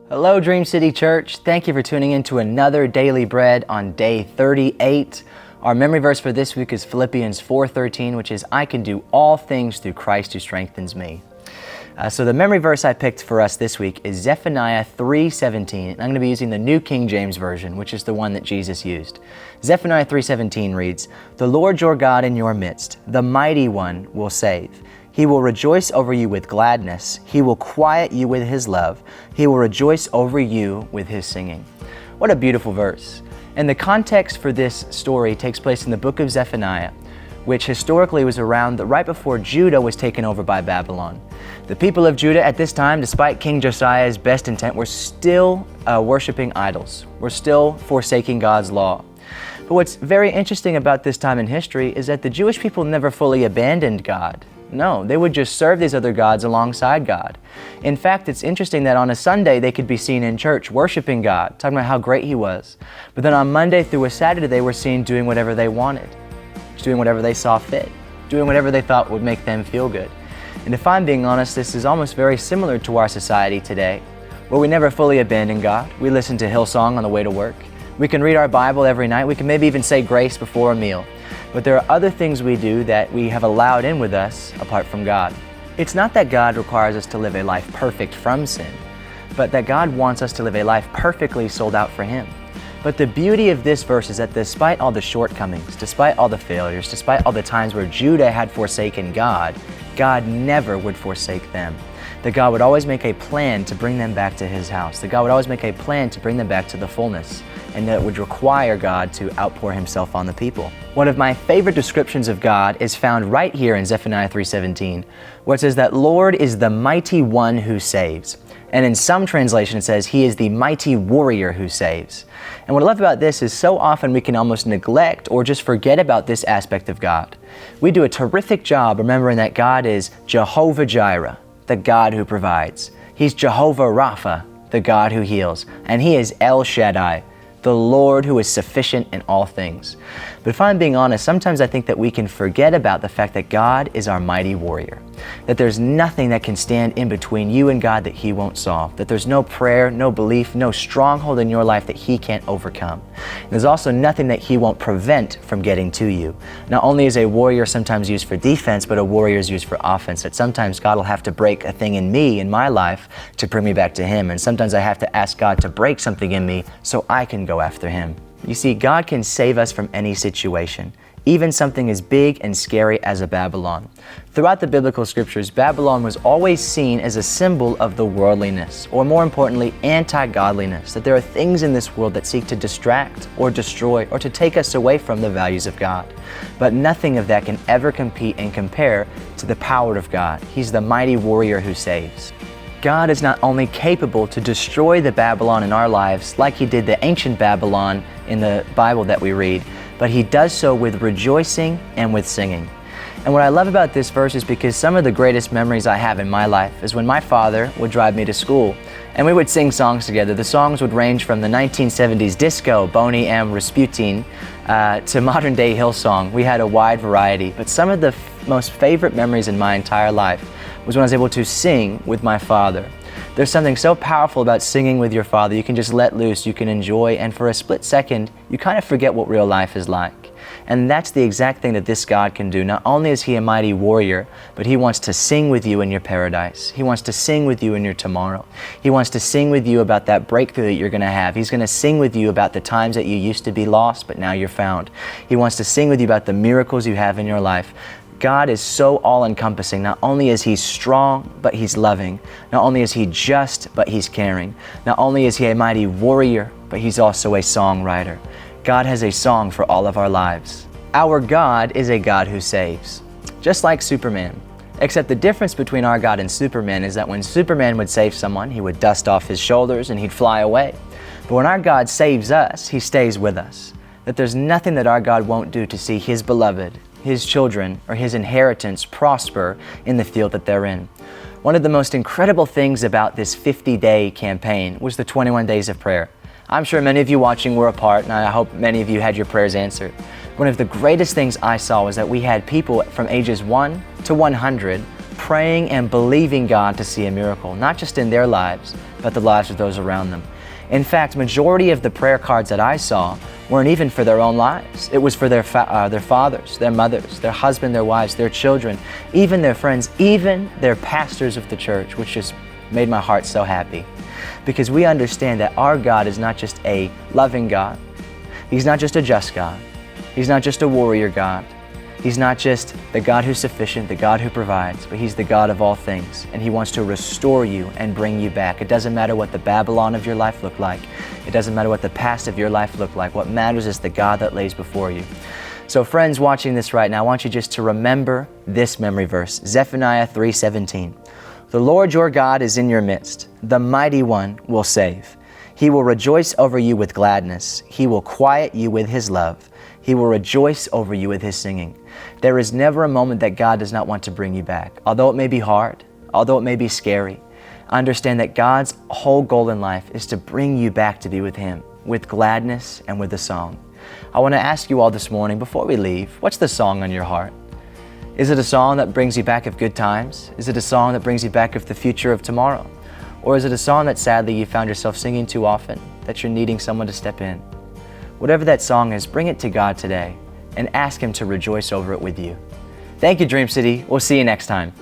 Hello, Dream City Church. Thank you for tuning in to another Daily Bread on day 38. Our memory verse for this week is Philippians 4:13, which is, I can do all things through Christ who strengthens me. So the memory verse I picked for us this week is Zephaniah 3:17. I'm going to be using the New King James Version, which is the one that Jesus used. Zephaniah 3:17 reads, The Lord your God in your midst, the mighty one, will save. He will rejoice over you with gladness. He will quiet you with His love. He will rejoice over you with His singing. What a beautiful verse. And the context for this story takes place in the book of Zephaniah, which historically was around right before Judah was taken over by Babylon. The people of Judah at this time, despite King Josiah's best intent, were still worshiping idols. Were still forsaking God's law. But what's very interesting about this time in history is that the Jewish people never fully abandoned God. No, they would just serve these other gods alongside God. In fact, it's interesting that on a Sunday they could be seen in church worshiping God, talking about how great He was. But then on Monday through a Saturday they were seen doing whatever they wanted, just doing whatever they saw fit, doing whatever they thought would make them feel good. And if I'm being honest, this is almost very similar to our society today, where we never fully abandon God. We listen to Hillsong on the way to work. We can read our Bible every night. We can maybe even say grace before a meal. But there are other things we do that we have allowed in with us apart from God. It's not that God requires us to live a life perfect from sin, but that God wants us to live a life perfectly sold out for Him. But the beauty of this verse is that despite all the shortcomings, despite all the failures, despite all the times where Judah had forsaken God, God never would forsake them. That God would always make a plan to bring them back to His house. That God would always make a plan to bring them back to the fullness. And that it would require God to outpour Himself on the people. One of my favorite descriptions of God is found right here in Zephaniah 3:17, where it says that Lord is the mighty one who saves. And in some translation it says He is the mighty warrior who saves. And what I love about this is so often we can almost neglect or just forget about this aspect of God. We do a terrific job remembering that God is Jehovah Jireh, the God who provides. He's Jehovah Rapha, the God who heals. And He is El Shaddai, the Lord who is sufficient in all things. But if I'm being honest, sometimes I think that we can forget about the fact that God is our mighty warrior. That there's nothing that can stand in between you and God that He won't solve. That there's no prayer, no belief, no stronghold in your life that He can't overcome. And there's also nothing that He won't prevent from getting to you. Not only is a warrior sometimes used for defense, but a warrior is used for offense. That sometimes God will have to break a thing in me, in my life, to bring me back to Him. And sometimes I have to ask God to break something in me so I can go after Him. You see, God can save us from any situation, even something as big and scary as a Babylon. Throughout the biblical scriptures, Babylon was always seen as a symbol of the worldliness, or more importantly, anti-godliness, that there are things in this world that seek to distract or destroy or to take us away from the values of God. But nothing of that can ever compete and compare to the power of God. He's the mighty warrior who saves. God is not only capable to destroy the Babylon in our lives like He did the ancient Babylon in the Bible that we read, but He does so with rejoicing and with singing. And what I love about this verse is because some of the greatest memories I have in my life is when my father would drive me to school and we would sing songs together. The songs would range from the 1970s disco, Boney M. Rasputin, to modern day Hillsong. We had a wide variety, but some of the most favorite memories in my entire life was when I was able to sing with my father. There's something so powerful about singing with your father. You can just let loose, you can enjoy, and for a split second, you kind of forget what real life is like. And that's the exact thing that this God can do. Not only is He a mighty warrior, but He wants to sing with you in your paradise. He wants to sing with you in your tomorrow. He wants to sing with you about that breakthrough that you're going to have. He's going to sing with you about the times that you used to be lost, but now you're found. He wants to sing with you about the miracles you have in your life. God is so all-encompassing. Not only is He strong, but He's loving. Not only is He just, but He's caring. Not only is He a mighty warrior, but He's also a songwriter. God has a song for all of our lives. Our God is a God who saves, just like Superman. Except the difference between our God and Superman is that when Superman would save someone, he would dust off his shoulders and he'd fly away. But when our God saves us, He stays with us. That there's nothing that our God won't do to see His beloved, His children, or His inheritance prosper in the field that they're in. One of the most incredible things about this 50-day campaign was the 21 days of prayer. I'm sure many of you watching were a part, and I hope many of you had your prayers answered. One of the greatest things I saw was that we had people from ages 1 to 100 praying and believing God to see a miracle, not just in their lives, but the lives of those around them. In fact, majority of the prayer cards that I saw weren't even for their own lives. It was for their fathers, their mothers, their husband, their wives, their children, even their friends, even their pastors of the church, which just made my heart so happy. Because we understand that our God is not just a loving God. He's not just a just God. He's not just a warrior God. He's not just the God who's sufficient, the God who provides, but He's the God of all things, and He wants to restore you and bring you back. It doesn't matter what the Babylon of your life looked like. It doesn't matter what the past of your life looked like. What matters is the God that lays before you. So friends watching this right now, I want you just to remember this memory verse, Zephaniah 3:17. The Lord your God is in your midst. The mighty one will save. He will rejoice over you with gladness. He will quiet you with His love. He will rejoice over you with His singing. There is never a moment that God does not want to bring you back. Although it may be hard, although it may be scary, understand that God's whole goal in life is to bring you back to be with Him, with gladness and with a song. I want to ask you all this morning, before we leave, what's the song on your heart? Is it a song that brings you back of good times? Is it a song that brings you back of the future of tomorrow? Or is it a song that sadly you found yourself singing too often, that you're needing someone to step in? Whatever that song is, bring it to God today and ask Him to rejoice over it with you. Thank you, Dream City. We'll see you next time.